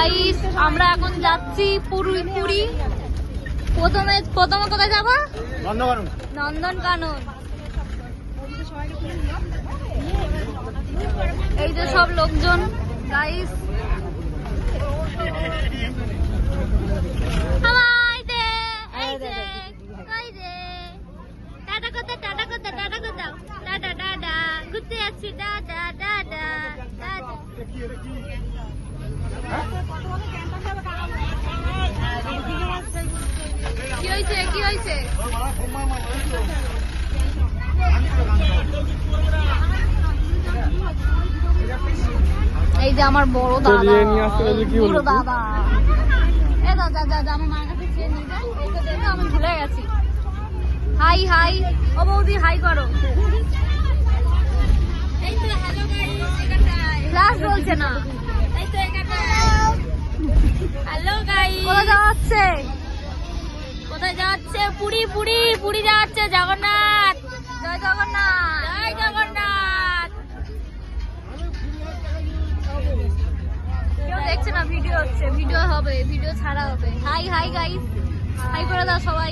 Guys আমরা এখন যাচ্ছি পুরী। প্রথমে কোথায় যাবো? নন্দনকানন। এই যে সব লোকজন গাইস। ঘুরতে যাচ্ছি। কি হয়েছে? এই যে আমার বড় দাদা। আমার মার কাছে চেয়ে নিয়ে যায়। ওকে দেখে আমি ভুলে গেছি। হাই ও বৌদি, হাই করো। এই তো হ্যালো গাইস, এখানটায় ক্লাস চলছে না। এই তো এখানটায় হ্যালো গাইস। কোথায় যাচ্ছে? পুরী যাচ্ছে। জগন্নাথ, জয় জগন্নাথ। কেউ দেখছে না, ভিডিও হচ্ছে, ভিডিও হবে, ভিডিও ছাড়া হবে। হাই গাইস, হাই করে দাও সবাই।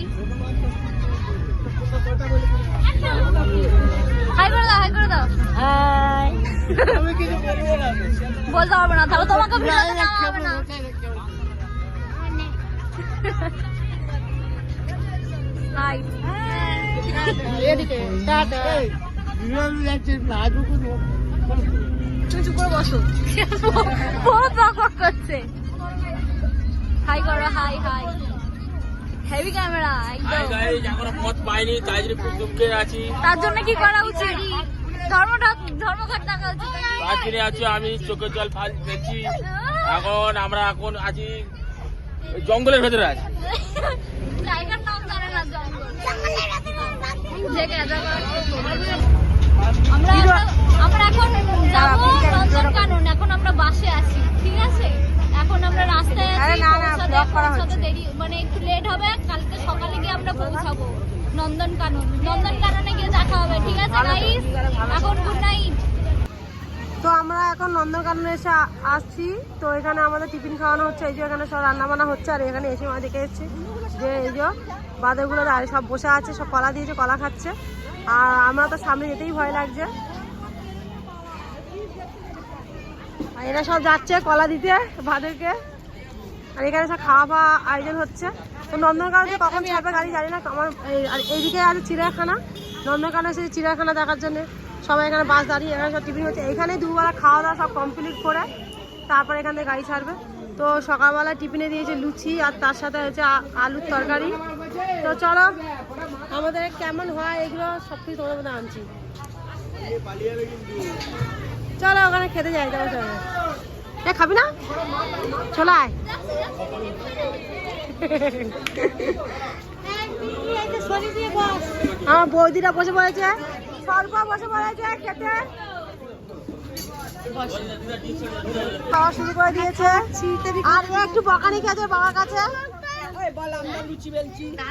হাই করে দাও। বলতে হবে না, তাহলে তোমাকে ভিডিওতে নেওয়া হবে না। হাই। তুমি চুপ করে বসো। করছে। হাই করো, হাই। হেভি ক্যামেরা একদম। তার জন্য কি করা উচিত? ধর্মঘট থাকা উচিত। আমি চোখের জল ফেলছি। আমরা আছি জঙ্গলের ভেতরে আছি। জায়গার নাম জানে না, জঙ্গল। আমরা এখন যাবো নন্দনকানন। এখন আমরা বাসে আছি, ঠিক আছে? এখন আমরা রাস্তায় আছি। দেরি মানে একটু লেট হবে। কালকে সকালে গিয়ে আমরা পৌঁছাবো নন্দনকাননে গিয়ে দেখা হবে, ঠিক আছে গাইস? এখন গুড নাইট। তো আমরা এখন নন্দনকাননে এসে আসছি। তো এখানে আমাদের টিফিন খাওয়ানো হচ্ছে। এই যে এখানে সব রান্না বান্না হচ্ছে। আর এখানে এসে আমরা দেখে এসেছি যে এই যে বাঁদরগুলো দাঁড়িয়ে সব বসে আছে, সব কলা দিয়েছে, কলা খাচ্ছে। আর আমরা তো সামনে যেতেই ভয় লাগছে। আর এরা সব যাচ্ছে কলা দিতে বাঁদরকে। আর এখানে সব খাওয়া আয়োজন হচ্ছে। তো নন্দনকাননে কখন ছাড়বে গাড়ি জানি না। আমার এইদিকে আছে চিড়িয়াখানা। নন্দনকাননে এসেছে চিড়িয়াখানা দেখার জন্য। সবাই এখানে বাস দাঁড়িয়ে, এখানে সব টিফিন হচ্ছে। এইখানে দুবেলা খাওয়া দাওয়া সব কমপ্লিট করে তারপরে এখান থেকে গাড়ি ছাড়বে। তো সকালবেলা টিফিনে দিয়েছে লুচি, আর তার সাথে হচ্ছে আলুর তরকারি। তো চলো আমাদের কেমন হয় এগুলো সব কিছু তোমাদের মধ্যে আনছি। চলো ওখানে খেতে যাই। চলো খাবি না? চলো আয়। আমার বৌদিরা বসে পড়েছে, স্বল্প বসে পড়েছে খেতে। খাওয়া শুরু করে দিয়েছে। আর একটু বকানি খেতে বাবার কাছে।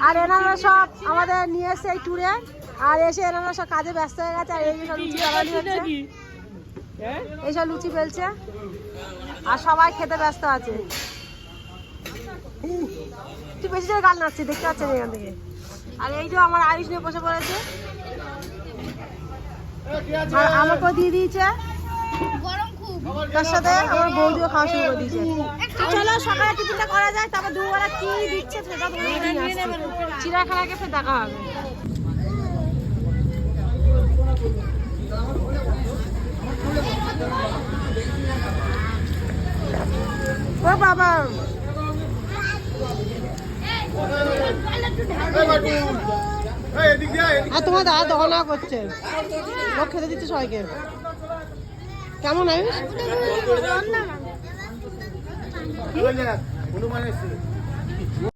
আর এনারা সব আমাদের নিয়ে এসছে এই ট্যুরে। আর এসে এনারা সব কাজে ব্যস্ত হয়ে গেছে। আর এই সব লুচি বানানি হচ্ছে, এইসব লুচি ফেলছে। আর সবাই খেতে ব্যস্ত আছে। তুই বেশি জোরে গাল নাচছিস, দেখতে পাচ্ছেন এখান থেকে। আর এই যে আমার আয়ুষ নিয়ে বসে পড়েছে। আর আমাকেও দিয়ে দিয়েছে, তার সাথে আমার বৌদিও খাওয়া শুরু করে দিয়েছে। চলো সকালে টিফিনটা করা যায়, তারপর দুবেলা কি দিচ্ছে সেটা চিড়িয়াখানাকে ফের দেখা হবে। ও বাবা, আর তোমার দাদা দহনা করছে, লোক খেতে দিচ্ছে সবাইকে। কেমন আয়ুষ?